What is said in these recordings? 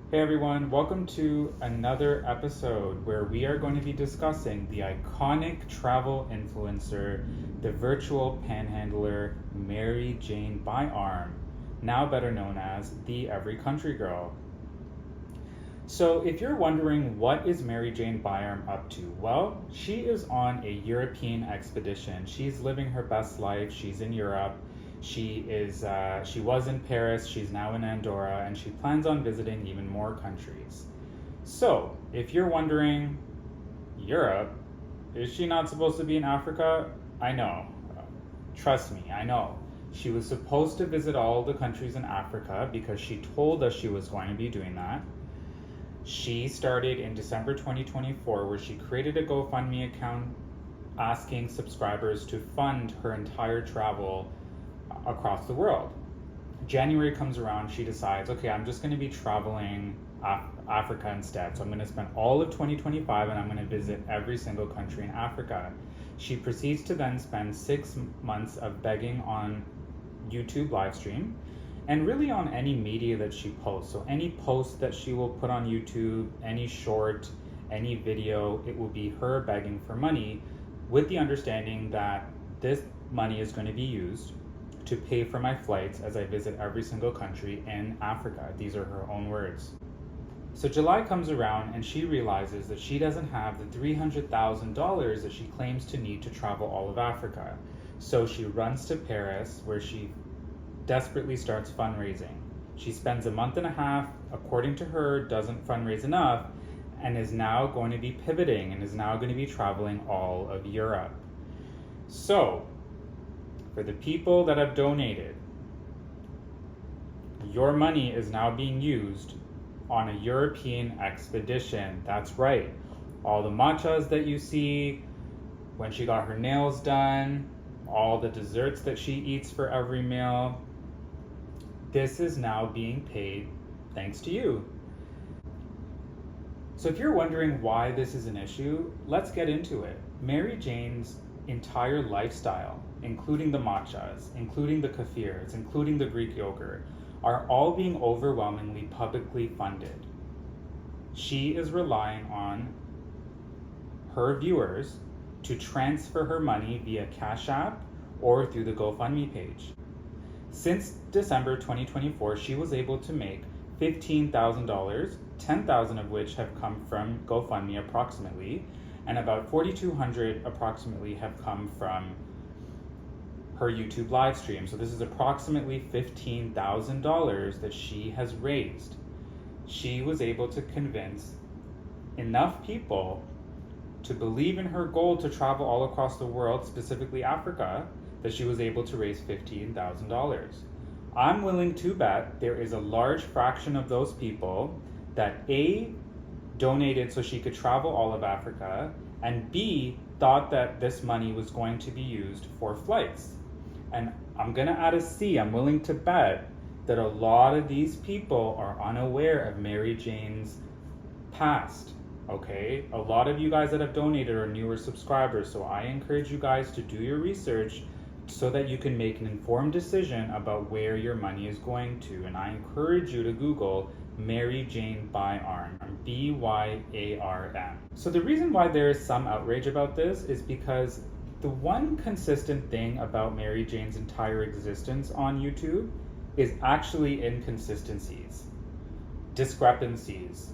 Hey everyone, welcome to another episode where we are going to be discussing the iconic travel influencer, the virtual panhandler, Maryjane Byarm, now better known as the Every Country Girl. So if you're wondering what is Maryjane Byarm up to, well, she is on a European expedition. She's living her best life. She's in Europe. She was in Paris. She's now in Andorra, and she plans on visiting even more countries. So if you're wondering, Europe, is she not supposed to be in Africa? I know. Trust me, I know. She was supposed to visit all the countries in Africa because she told us she was going to be doing that. She started in December 2024, where she created a GoFundMe account asking subscribers to fund her entire travel across the world. January comes around, she decides, okay, I'm just going to be traveling Africa instead. So I'm going to spend all of 2025 and I'm going to visit every single country in Africa. She proceeds to then spend 6 months of begging on YouTube live stream and really on any media that she posts. So any post that she will put on YouTube, any short, any video, it will be her begging for money with the understanding that this money is going to be used to pay for my flights as I visit every single country in Africa. These are her own words. So July comes around and she realizes that she doesn't have the $300,000 that she claims to need to travel all of Africa. So she runs to Paris, where she desperately starts fundraising. She spends a month and a half, according to her, doesn't fundraise enough, and is now going to be pivoting and is now going to be traveling all of Europe. So, for the people that have donated, your money is now being used on a European expedition. That's right. All the matchas that you see, when she got her nails done, all the desserts that she eats for every meal, this is now being paid thanks to you. So if you're wondering why this is an issue, let's get into it. Maryjane's entire lifestyle, including the matchas, including the kefirs, including the Greek yogurt, are all being overwhelmingly publicly funded. She is relying on her viewers to transfer her money via Cash App or through the GoFundMe page. Since December 2024, she was able to make $15,000, $10,000 of which have come from GoFundMe approximately, and about $4,200 approximately have come from her YouTube live stream. So this is approximately $15,000 that she has raised. She was able to convince enough people to believe in her goal to travel all across the world, specifically Africa, that she was able to raise $15,000. I'm willing to bet there is a large fraction of those people that A, donated so she could travel all of Africa, and B, thought that this money was going to be used for flights. And I'm gonna add a C, I'm willing to bet that a lot of these people are unaware of Maryjane's past. Okay, a lot of you guys that have donated are newer subscribers, so I encourage you guys to do your research so that you can make an informed decision about where your money is going to. And I encourage you to Google Maryjane Byarm, B-Y-A-R-M. So the reason why there is some outrage about this is because the one consistent thing about Maryjane's entire existence on YouTube is actually inconsistencies, discrepancies.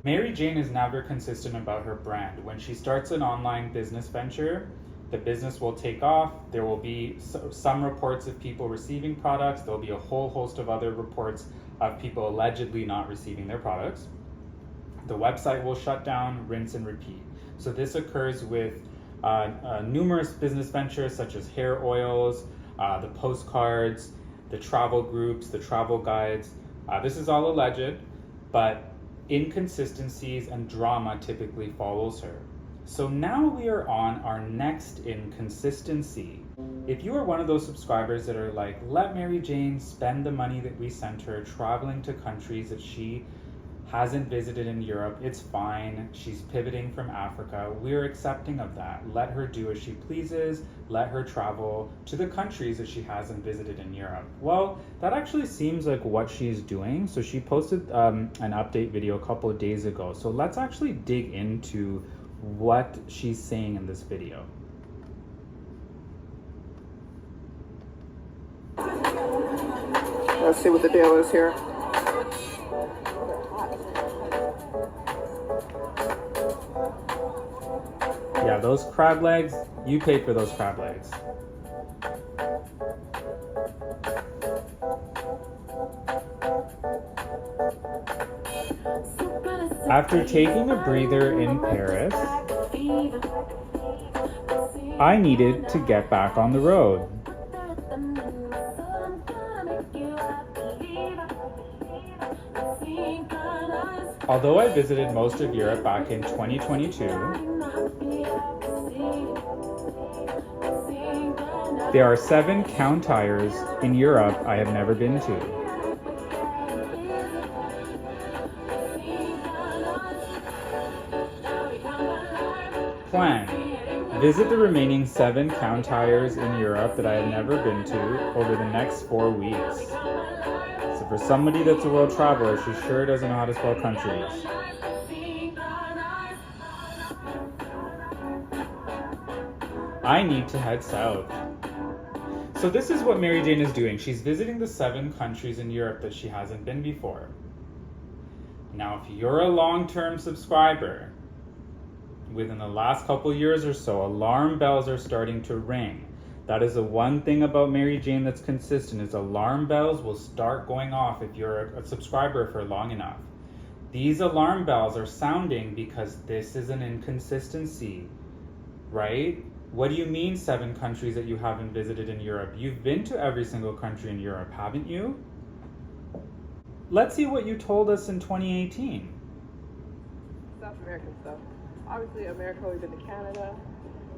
Maryjane is never consistent about her brand. When she starts an online business venture, the business will take off. There will be some reports of people receiving products. There'll be a whole host of other reports of people allegedly not receiving their products. The website will shut down, rinse and repeat. So this occurs with numerous business ventures such as hair oils, the postcards, the travel groups, the travel guides. This is all alleged, but inconsistencies and drama typically follows her. So now we are on our next inconsistency. If you are one of those subscribers that are like, let Maryjane spend the money that we sent her traveling to countries that she hasn't visited in Europe, it's fine. She's pivoting from Africa. We're accepting of that. Let her do as she pleases. Let her travel to the countries that she hasn't visited in Europe. Well, that actually seems like what she's doing. So she posted an update video a couple of days ago. So let's actually dig into what she's saying in this video. Let's see what the deal is here. Yeah, those crab legs, you paid for those crab legs. After taking a breather in Paris, I needed to get back on the road. Although I visited most of Europe back in 2022, there are 7 countries in Europe I have never been to. Plan. Visit the remaining 7 countries in Europe that I have never been to over the next 4 weeks. So for somebody that's a world traveler, she sure doesn't know how to spell countries. I need to head south. So this is what Maryjane is doing. She's visiting the 7 countries in Europe that she hasn't been before. Now, if you're a long-term subscriber, within the last couple years or so, alarm bells are starting to ring. That is the one thing about Maryjane that's consistent, is alarm bells will start going off if you're a subscriber for long enough. These alarm bells are sounding because this is an inconsistency, right? What do you mean 7 countries that you haven't visited in Europe? You've been to every single country in Europe, haven't you? Let's see what you told us in 2018. South American stuff. Obviously, America, we've been to Canada.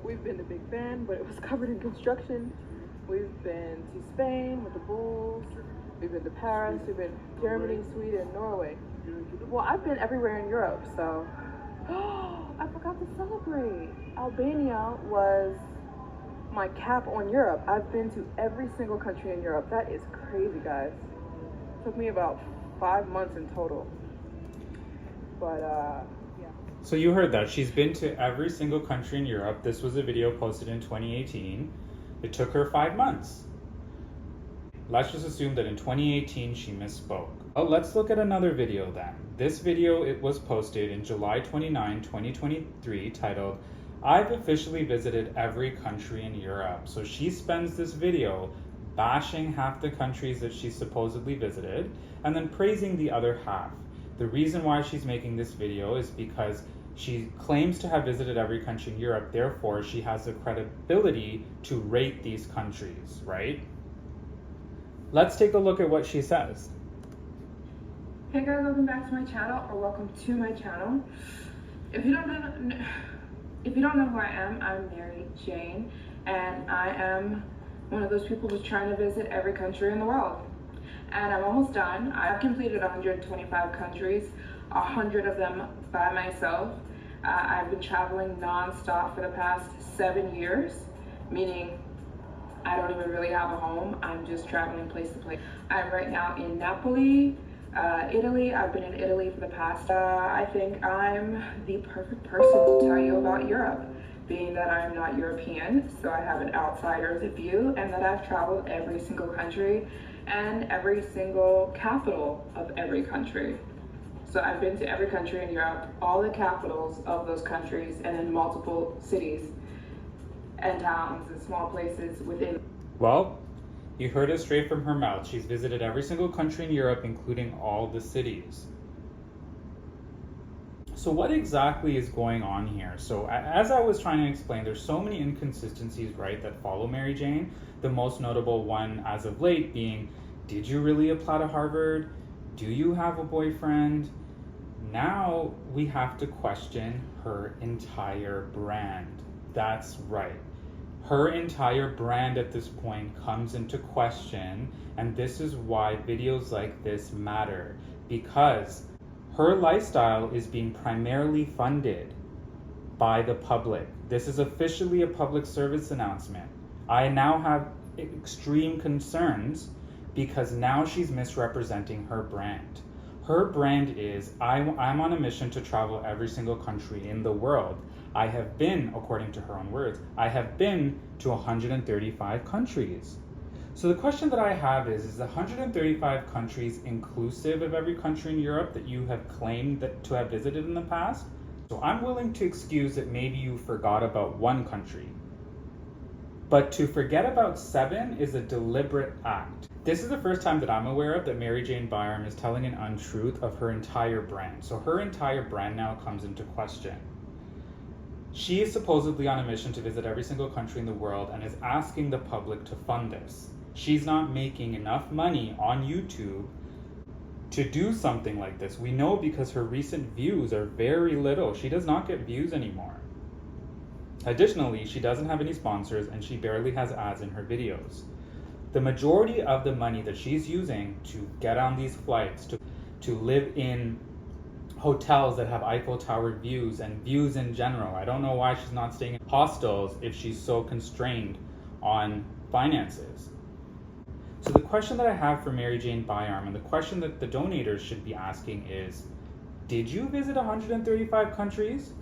We've been to Big Ben, but it was covered in construction. We've been to Spain with the Bulls. We've been to Paris. We've been to Germany, Sweden, Norway. Well, I've been everywhere in Europe, so... I forgot to celebrate. Albania was my cap on Europe. I've been to every single country in Europe. That is crazy, guys. It took me about 5 months in total. But, yeah. So you heard that. She's been to every single country in Europe. This was a video posted in 2018. It took her 5 months. Let's just assume that in 2018 she misspoke. Oh, let's look at another video then. This video, it was posted in July 29, 2023, titled, I've officially visited every country in Europe. So she spends this video bashing half the countries that she supposedly visited and then praising the other half. The reason why she's making this video is because she claims to have visited every country in Europe, therefore she has the credibility to rate these countries, right? Let's take a look at what she says. Hey guys, welcome back to my channel, or welcome to my channel. If you don't know who I am, I'm Maryjane, and I am one of those people who's trying to visit every country in the world. And I'm almost done. I've completed 125 countries, 100 of them by myself. I've been traveling non-stop for the past 7 years, meaning I don't even really have a home. I'm just traveling place to place. I'm right now in Napoli, Italy. I've been in Italy for the past, I think I'm the perfect person to tell you about Europe, being that I'm not European, so I have an outsider's view, and that I've traveled every single country and every single capital of every country. So I've been to every country in Europe, all the capitals of those countries, and in multiple cities and towns and small places within. Well, you heard it straight from her mouth. She's visited every single country in Europe, including all the cities. So what exactly is going on here? So as I was trying to explain, there's so many inconsistencies, right, that follow Maryjane. The most notable one as of late being, did you really apply to Harvard? Do you have a boyfriend? Now we have to question her entire brand. That's right. Her entire brand at this point comes into question, and this is why videos like this matter, because Her lifestyle is being primarily funded by the public. This is officially a public service announcement. I now have extreme concerns because now she's misrepresenting her brand. Her brand is, I'm on a mission to travel every single country in the world. I have been, according to her own words, I have been to 135 countries. So the question that I have is 135 countries inclusive of every country in Europe that you have claimed to have visited in the past? So I'm willing to excuse that maybe you forgot about one country. But to forget about 7 is a deliberate act. This is the first time that I'm aware of that Maryjane Byarm is telling an untruth of her entire brand. So her entire brand now comes into question. She is supposedly on a mission to visit every single country in the world and is asking the public to fund this. She's not making enough money on YouTube to do something like this. We know because her recent views are very little. She does not get views anymore. Additionally, she doesn't have any sponsors and she barely has ads in her videos. The majority of the money that she's using to get on these flights, to live in hotels that have Eiffel Tower views and views in general. I don't know why she's not staying in hostels if she's so constrained on finances. So the question that I have for Maryjane Byarm and the question that the donators should be asking is, did you visit 135 countries?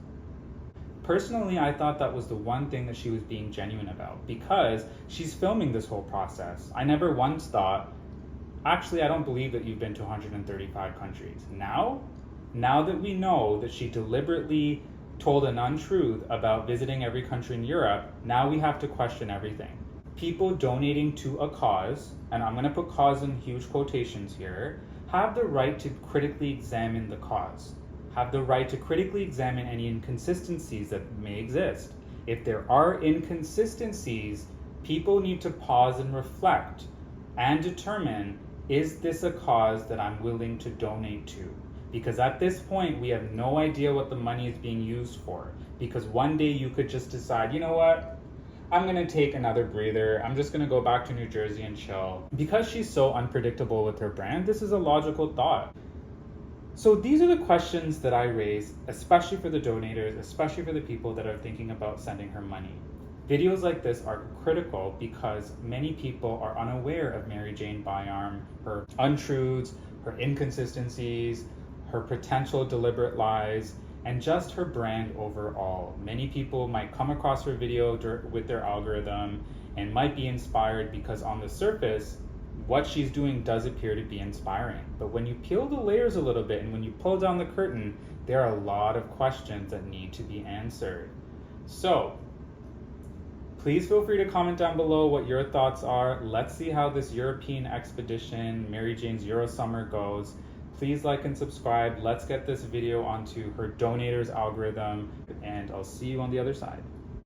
Personally, I thought that was the one thing that she was being genuine about because she's filming this whole process. I never once thought, actually, I don't believe that you've been to 135 countries. Now that we know that she deliberately told an untruth about visiting every country in Europe, now we have to question everything. People donating to a cause, and I'm going to put cause in huge quotations here, have the right to critically examine the cause. Have the right to critically examine any inconsistencies that may exist. If there are inconsistencies, people need to pause and reflect and determine, is this a cause that I'm willing to donate to? Because at this point, we have no idea what the money is being used for. Because one day you could just decide, you know what? I'm gonna take another breather. I'm just gonna go back to New Jersey and chill. Because she's so unpredictable with her brand, this is a logical thought. So these are the questions that I raise, especially for the donators, especially for the people that are thinking about sending her money. Videos like this are critical because many people are unaware of Maryjane Byarm, her untruths, her inconsistencies, her potential deliberate lies, and just her brand overall. Many people might come across her video with their algorithm and might be inspired because on the surface, what she's doing does appear to be inspiring. But when you peel the layers a little bit and when you pull down the curtain, there are a lot of questions that need to be answered. So, please feel free to comment down below what your thoughts are. Let's see how this European expedition, Maryjane's Euro Summer goes. Please like and subscribe. Let's get this video onto her donators algorithm, and I'll see you on the other side.